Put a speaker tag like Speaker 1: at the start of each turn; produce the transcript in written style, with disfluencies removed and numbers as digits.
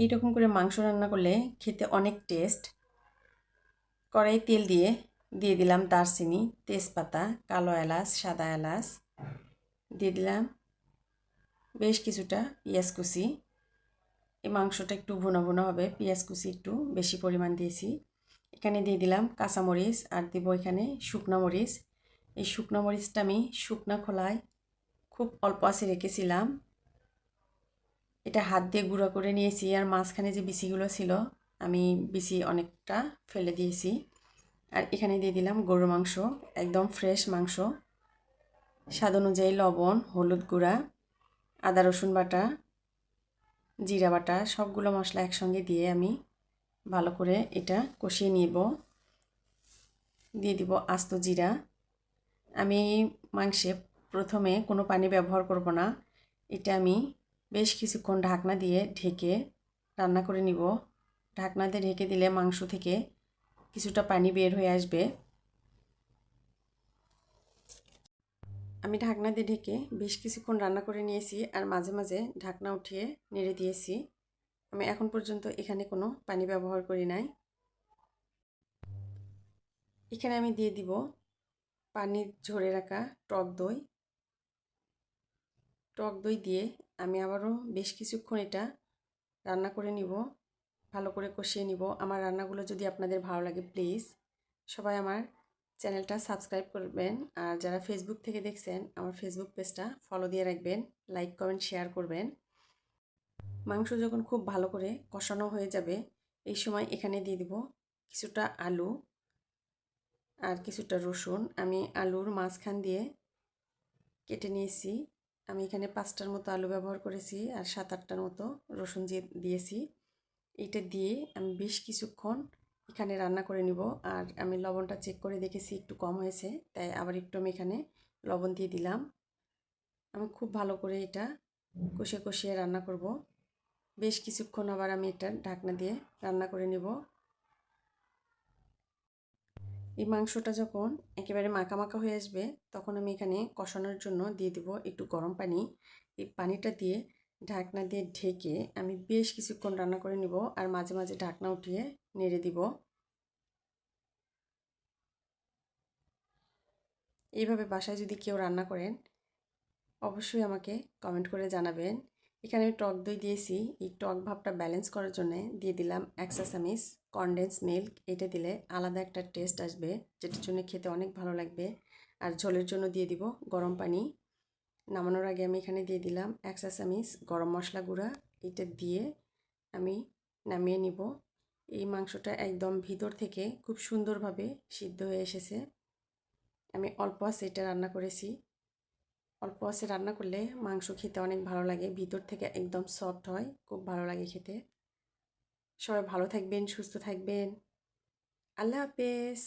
Speaker 1: এইরকম করে মাংস রান্না করলে খেতে অনেক টেস্ট। কড়াই তেল দিয়ে দিলাম দারচিনি, তেজপাতা, কালো এলাচ, সাদা এলাচ, দিয়ে দিলাম বেশ কিছুটা পেঁয়াজ কুচি। এই মাংসটা একটু ভুনা ভুনা হবে, পেঁয়াজ কুচি একটু বেশি পরিমাণ দিয়েছি। এখানে দিয়ে দিলাম কাঁচামরিচ আর দিব এখানে শুকনো মরিচ। এই শুকনো মরিচটা আমি শুকনো খোলায় খুব অল্প আঁচে রেখেছিলাম। এটা হাত দিয়ে গুঁড়ো করে নিয়েছি, আর মাঝখানে যে বিচিগুলো ছিল আমি বিচি অনেকটা ফেলে দিয়েছি। আর এখানে দিয়ে দিলাম গরুর মাংস, একদম ফ্রেশ মাংস। স্বাদ অনুযায়ী লবণ, হলুদ গুঁড়া, আদা রসুন বাটা, জিরা বাটা, সবগুলো মশলা একসঙ্গে দিয়ে আমি ভালো করে এটা কষিয়ে নিব। দিয়ে দিব আস্ত জিরা। আমি মাংসে প্রথমে কোনো পানি ব্যবহার করব না। এটা আমি বেশ কিছুক্ষণ ঢাকনা দিয়ে ঢেকে রান্না করে নিব। ঢাকনা দিয়ে ঢেকে দিলে মাংস থেকে কিছুটা পানি বের হয়ে আসবে। আমি ঢাকনা দিয়ে ঢেকে বেশ কিছুক্ষণ রান্না করে নিয়েছি, আর মাঝে মাঝে ঢাকনা উঠিয়ে নেড়ে দিয়েছি। আমি এখন পর্যন্ত এখানে কোনো পানি ব্যবহার করি নাই। এখানে আমি দিয়ে দিব পানির ঝরে রাখা টক দই। টক দই দিয়ে আমি আবারও বেশ কিছুক্ষণ এটা রান্না করে নিব, ভালো করে কষিয়ে নিব। আমার রান্নাগুলো যদি আপনাদের ভালো লাগে প্লিজ সবাই আমার চ্যানেলটা সাবস্ক্রাইব করবেন, আর যারা ফেসবুক থেকে দেখছেন আমার ফেসবুক পেজটা ফলো দিয়ে রাখবেন, লাইক কমেন্ট শেয়ার করবেন। মাংস যখন খুব ভালো করে কষানো হয়ে যাবে এই সময় এখানে দিয়ে দিব কিছুটা আলু আর কিছুটা রসুন। আমি আলুর মাঝখান দিয়ে কেটে নিয়েছি। আমি এখানে 5টার মতো আলু ব্যবহার করেছি আর 7-8টার মতো রসুন দিয়েছি। এটা দিয়ে আমি বেশ কিছুক্ষণ এখানে রান্না করে নিব। আর আমি লবণটা চেক করে দেখেছি একটু কম হয়েছে, তাই আবার একটু আমি এখানে লবণ দিয়ে দিলাম। আমি খুব ভালো করে এটা কষিয়ে কষিয়ে রান্না করব। বেশ কিছুক্ষণ আবার আমি এটা ঢাকনা দিয়ে রান্না করে নেব। এই মাংসটা যখন একেবারে মাখা মাখা হয়ে আসবে তখন আমি এখানে কষানোর জন্য দিয়ে দিব একটু গরম পানি। এই পানিটা দিয়ে ঢাকনা দিয়ে ঢেকে আমি বেশ কিছুক্ষণ রান্না করে নিব, আর মাঝে মাঝে ঢাকনা উঠিয়ে নেড়ে দিব। এইভাবে বাসায় যদি কেউ রান্না করেন অবশ্যই আমাকে কমেন্ট করে জানাবেন। এখানে আমি টক দই দিয়েছি, এই টক ভাবটা ব্যালেন্স করার জন্য দিয়ে দিলাম 1 চা চামচ কনডেন্স মিল্ক। এটা দিলে আলাদা একটা টেস্ট আসবে, যেটার জন্য খেতে অনেক ভালো লাগবে। আর ঝোলের জন্য দিয়ে দিব গরম পানি। নামানোর আগে আমি এখানে দিয়ে দিলাম 1 চা চামচ গরম মশলা গুঁড়া। এটা দিয়ে আমি নামিয়ে নিব। এই মাংসটা একদম ভিতর থেকে খুব সুন্দরভাবে সিদ্ধ হয়ে এসেছে। আমি অল্প আঁচে এটা রান্না করেছি। অল্প আঁচে রান্না করলে মাংস খেতে অনেক ভালো লাগে, ভিতর থেকে একদম সফট হয়, খুব ভালো লাগে খেতে। সবাই ভালো থাকবেন, সুস্থ থাকবেন। আল্লাহ হাফেজ।